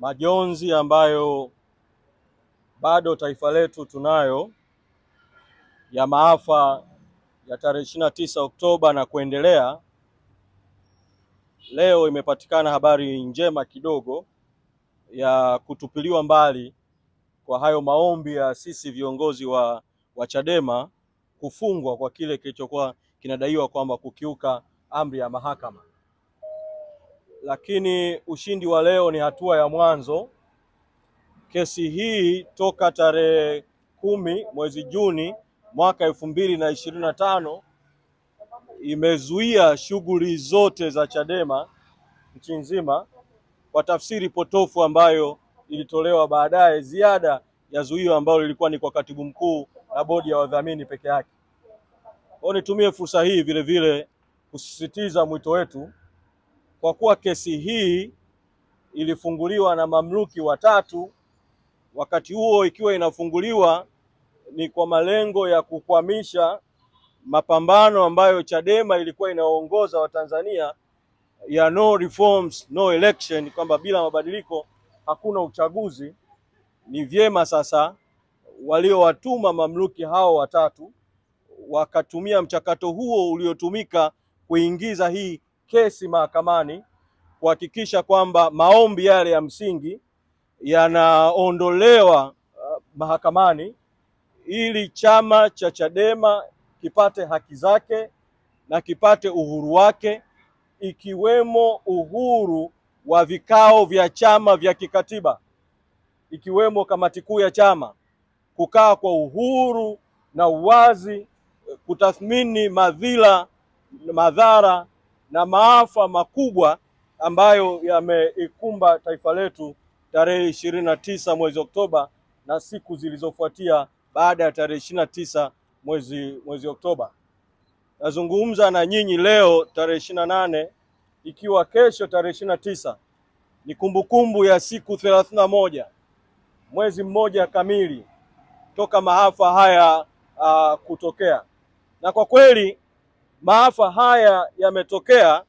majonzi ambayo bado taifa letu tunayo ya maafa ya tarehe 29 Oktoba na kuendelea, leo imepatikana habari njema kidogo ya kutupiliwa mbali kwa hayo maombi ya sisi viongozi wa Chadema kufungwa kwa kile kilichokuwa kinadaiwa kwamba kukiuka amri ya mahakama. Lakini ushindi wa leo ni hatua ya mwanzo. Kesi hii toka tarehe 10 mwezi Juni mwaka 2025 imezuia shughuli zote za Chadema nchi nzima kwa tafsiri potofu ambayo ilitolewa baadaye, ziada ya zuio ambalo lilikuwa ni kwa katibu mkuu na bodi ya wadhamini peke yake. Kwa nitumie fursa hii vile vile kusisitiza mwito wetu, kwa kuwa kesi hii ilifunguliwa na mamluki watatu, wakati huo ikiwa inafunguliwa ni kwa malengo ya kukwamisha mapambano ambayo Chadema ilikuwa inaongoza wa Tanzania ya no reforms no election, kwamba bila mabadiliko hakuna uchaguzi. Ni vyema sasa waliowatuma mamluki hao watatu wakatumia mchakato huo uliotumika kuingiza hii kesi mahakamani, kuhakikisha kwamba maombi yale ya msingi yanaondolewa mahakamani ili chama cha Chadema kipate haki zake na kipate uhuru wake, ikiwemo uhuru wa vikao vya chama vya kikatiba, ikiwemo kamati kuu ya chama kukaa kwa uhuru na uwazi, kutathmini madhila, madhara na maafa makubwa ambayo yameikumba taifa letu tarehe 29 mwezi Oktoba na siku zilizofuatia baada ya tarehe 29 mwezi Oktoba. Nazungumza na nyinyi leo tarehe 28, ikiwa kesho tarehe 29 ni kumbukumbu ya siku 31, mwezi mmoja kamili toka maafa haya kutokea. Na kwa kweli maafa haya yametokea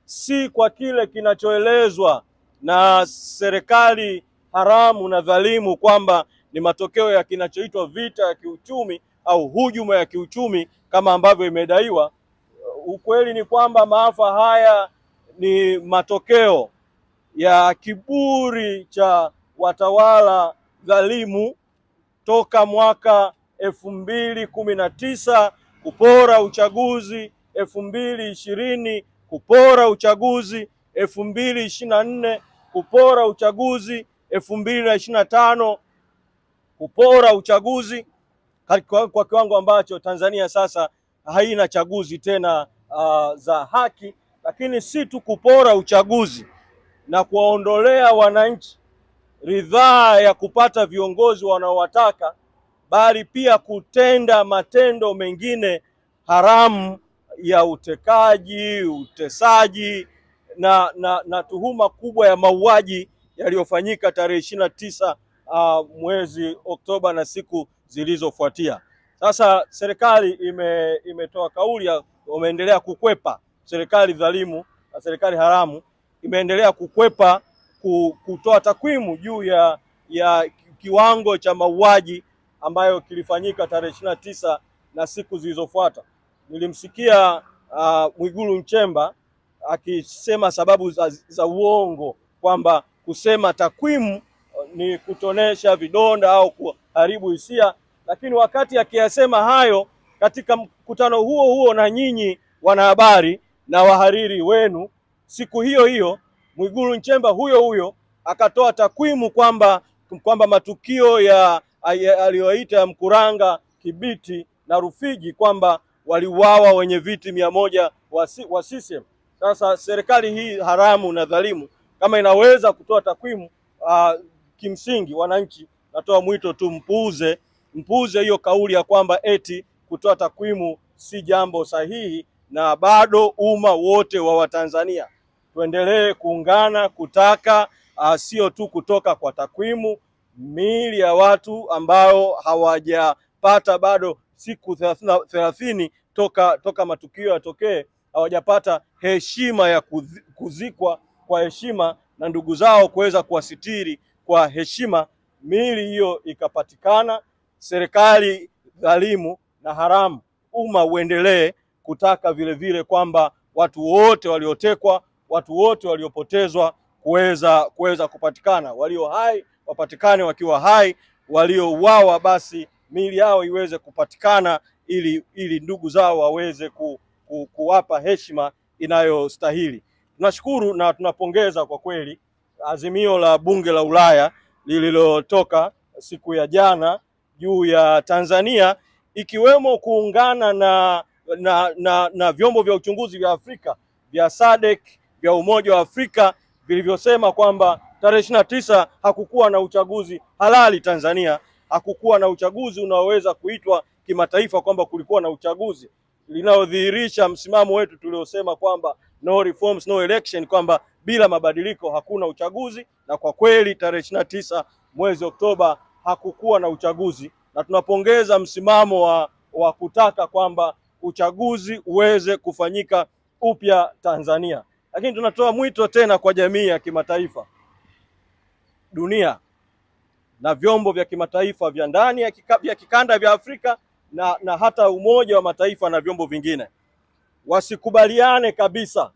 si kwa kile kinachoelezwa na serikali haramu na dhalimu kwamba ni matokeo ya kinachoitwa vita ya kiuchumi au hujuma ya kiuchumi kama ambavyo imedaiwa. Ukweli ni kwamba maafa haya ni matokeo ya kiburi cha watawala dhalimu toka mwaka 2019 kupora uchaguzi, 2020 kupora uchaguzi, 2024 kupora uchaguzi, 2025 kupora uchaguzi, kwa kiwango ambacho Tanzania sasa haina chaguzi tena za haki. Lakini si tu kupora uchaguzi na kuwaondolea wananchi ridhaa ya kupata viongozi wanaowataka, bali pia kutenda matendo mengine haramu ya utekaji, utesaji na tuhuma kubwa ya mauaji yaliyofanyika tarehe 29 mwezi Oktoba na siku zilizofuatia. Sasa serikali imetoa kauli ya wameendelea kukwepa, serikali dhalimu na serikali haramu imeendelea kukwepa kutoa takwimu juu ya kiwango cha mauaji ambayo kilifanyika tarehe 29 na siku zilizofuata. Nilimsikia Mwigulu Nchemba akisema sababu za uongo kwamba kusema takwimu ni kutonesha vidonda au kuharibu hisia, lakini wakati akiyasema hayo katika mkutano huo na nyinyi wanahabari na wahariri wenu, siku hiyo Mwigulu Nchemba huyo akatoa takwimu kwamba matukio ya aliyoita ya Mkuranga, Kibiti na Rufiji kwamba waliuawa wenye viti 100 wa CCM. Sasa serikali hii haramu na dhalimu kama inaweza kutoa takwimu, kimsingi wananchi natoa mwito tu mpuuze hiyo kauli ya kwamba eti kutoa takwimu si jambo sahihi, na bado umma wote wa Watanzania tuendelee kuungana kutaka sio tu kutoka kwa takwimu, miili ya watu ambao hawajapata bado siku 30 toka matukio yatokee, hawajapata heshima ya kuzikwa kwa heshima na ndugu zao kuweza kuwasitiri kwa heshima, miili hiyo ikapatikana. Serikali dhalimu na haramu, umma uendelee kutaka vile vile kwamba watu wote waliotekwa, watu wote waliopotezwa kuweza kupatikana, walio hai wapatikane wakiwa hai, waliouawa basi miili yao iweze kupatikana ili ndugu zao waweze kuwapa heshima inayostahili. Tunashukuru na tunapongeza kwa kweli azimio la Bunge la Ulaya lililotoka siku ya jana juu ya Tanzania, ikiwemo kuungana na vyombo vya uchunguzi vya Afrika vya SADC, vya Umoja wa Afrika, vilivyosema kwamba tarehe 29 hakukuwa na uchaguzi halali Tanzania, hakukuwa na uchaguzi unaoweza kuitwa kimataifa kwamba kulikuwa na uchaguzi, linalodhihirisha msimamo wetu tuliosema kwamba no reforms no election, kwamba bila mabadiliko hakuna uchaguzi. Na kwa kweli tarehe 29 mwezi Oktoba hakukuwa na uchaguzi, na tunapongeza msimamo wa kutaka kwamba uchaguzi uweze kufanyika upya Tanzania. Lakini tunatoa mwito tena kwa jamii ya kimataifa, dunia na vyombo vya kimataifa vya ndani ya kikanda vya Afrika na hata Umoja wa Mataifa na vyombo vingine, wasikubaliane kabisa,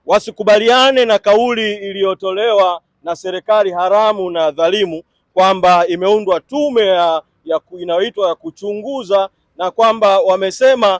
wasikubaliane na kauli iliyotolewa na serikali haramu na dhalimu kwamba imeundwa tume inayoitwa ya kuchunguza, na kwamba wamesema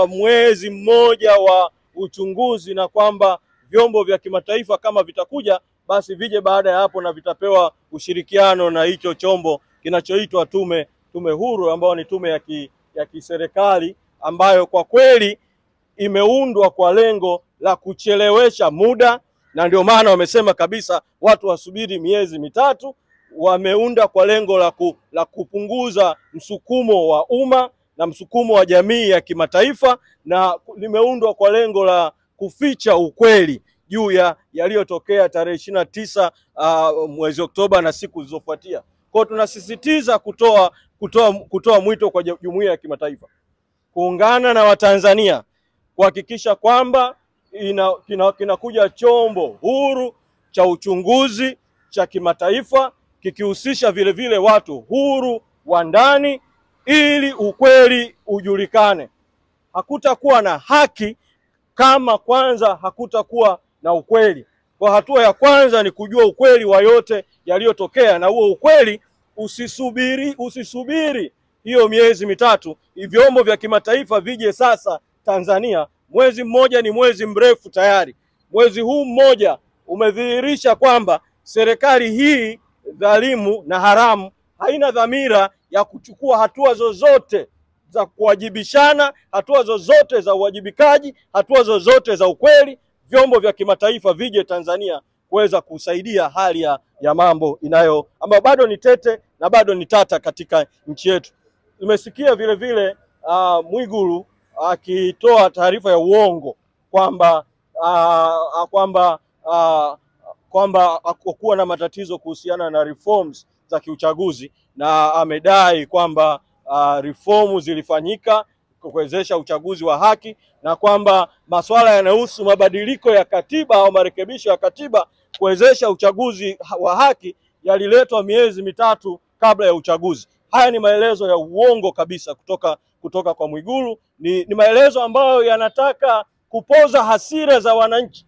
mwezi mmoja wa uchunguzi, na kwamba vyombo vya kimataifa kama vitakuja basi vije baada ya hapo na vitapewa ushirikiano na hicho chombo kinachoitwa tume huru, ambayo ni tume ya kiserikali ambayo kwa kweli imeundwa kwa lengo la kuchelewesha muda, na ndio maana wamesema kabisa watu wasubiri miezi mitatu. Wameunda kwa lengo la kupunguza msukumo wa umma na msukumo wa jamii ya kimataifa, na limeundwa kwa lengo la kuficha ukweli juu ya yaliyotokea tarehe 29 mwezi Oktoba na siku zilizofuatia. Kwa tunasisitiza kutoa mwito kwa jumuiya ya kimataifa kuungana na Watanzania kuhakikisha kwamba kinakuja chombo huru cha uchunguzi cha kimataifa kikihusisha vile vile watu huru wa ndani, ili ukweli ujulikane. Hakutakuwa na haki kama kwanza hakutakuwa na ukweli. Kwa hatua ya kwanza ni kujua ukweli wa yote yaliyotokea, na huo ukweli usisubiri hiyo miezi mitatu. Vyombo vya kimataifa vije sasa Tanzania. Mwezi mmoja ni mwezi mrefu tayari. Mwezi huu mmoja umedhihirisha kwamba serikali hii dhalimu na haramu haina dhamira ya kuchukua hatua zozote za kuwajibishana, hatua zozote za uwajibikaji, hatua zozote za ukweli. Vyombo vya kimataifa vije Tanzania kuweza kusaidia hali ya mambo ambayo bado ni tete na bado ni tata katika nchi yetu. Tumesikia vile vile Mwigulu akitoa taarifa ya uongo kwamba hakukuwa na matatizo kuhusiana na reforms za kiuchaguzi, na amedai kwamba reformu zilifanyika kuwezesha uchaguzi wa haki, na kwamba masuala yanayohusu mabadiliko ya katiba au marekebisho ya katiba kuwezesha uchaguzi wa haki yaliletwa miezi mitatu kabla ya uchaguzi. Haya ni maelezo ya uongo kabisa kutoka kwa Mwigulu. Ni maelezo ambayo yanataka kupoza hasira za wananchi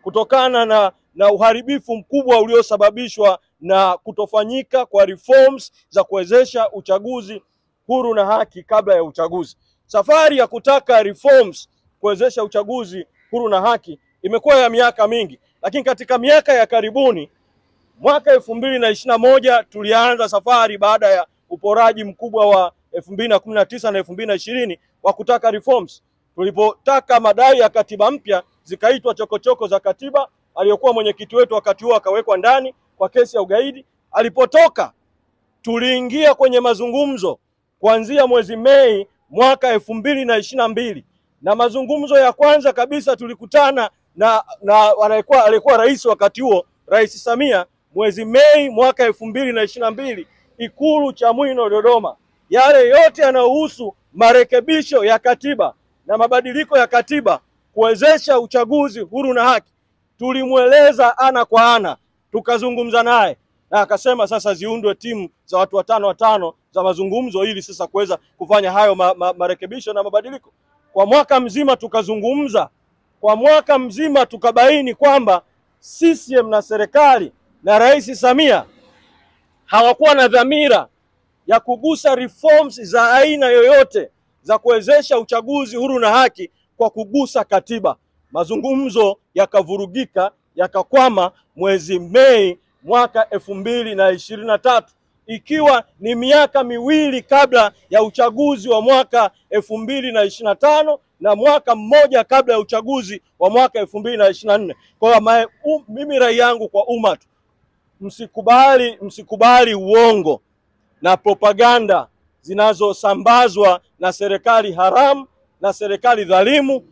kutokana na uharibifu mkubwa uliosababishwa na kutofanyika kwa reforms za kuwezesha uchaguzi huru na haki kabla ya uchaguzi. Safari ya kutaka reforms kuwezesha uchaguzi huru na haki imekuwa ya miaka mingi, lakini katika miaka ya karibuni, mwaka 2021 tulianza safari baada ya uporaji mkubwa wa 2019 na 2020 wa kutaka reforms. Tulipotaka madai ya katiba mpya zikaitwa chokochoko za katiba. Aliyokuwa mwenyekiti wetu wakati huo akawekwa ndani kwa kesi ya ugaidi. Alipotoka tuliingia kwenye mazungumzo kuanzia mwezi Mei mwaka 2022, na mazungumzo ya kwanza kabisa tulikutana na alikuwa rais wakati huo, Rais Samia, mwezi Mei mwaka 2022 Ikulu Chamwino Dodoma. Yale yote yanayohusu marekebisho ya katiba na mabadiliko ya katiba kuwezesha uchaguzi huru na haki tulimweleza ana kwa ana, tukazungumza naye na akasema sasa ziundwe timu za watu watano za mazungumzo ili sasa kuweza kufanya hayo marekebisho na mabadiliko. Kwa mwaka mzima tukazungumza, kwa mwaka mzima tukabaini kwamba CCM na serikali na Rais Samia hawakuwa na dhamira ya kugusa reforms za aina yoyote za kuwezesha uchaguzi huru na haki kwa kugusa katiba. Mazungumzo yakavurugika, yakakwama mwezi Mei mwaka 2023, ikiwa ni miaka miwili kabla ya uchaguzi wa mwaka 2025 na mwaka mmoja kabla ya uchaguzi wa mwaka 2024. Kwa mimi rai yangu kwa umma, msikubali uongo na propaganda zinazosambazwa na serikali haramu na serikali dhalimu.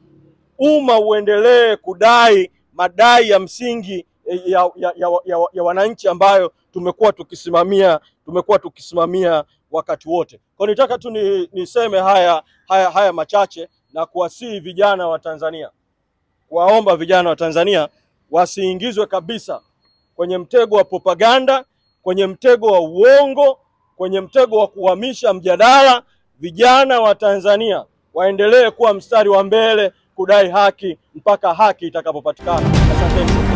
Umma uendelee kudai madai ya msingi ya wananchi ambayo tumekuwa tukisimamia wakati wote. Kwa nitaka tu niseme haya machache na kuwasihi vijana wa Tanzania, kuwaomba vijana wa Tanzania wasiingizwe kabisa kwenye mtego wa propaganda, kwenye mtego wa uongo, kwenye mtego wa kuhamisha mjadala. Vijana wa Tanzania waendelee kuwa mstari wa mbele kudai haki mpaka haki itakapopatikana. Asante.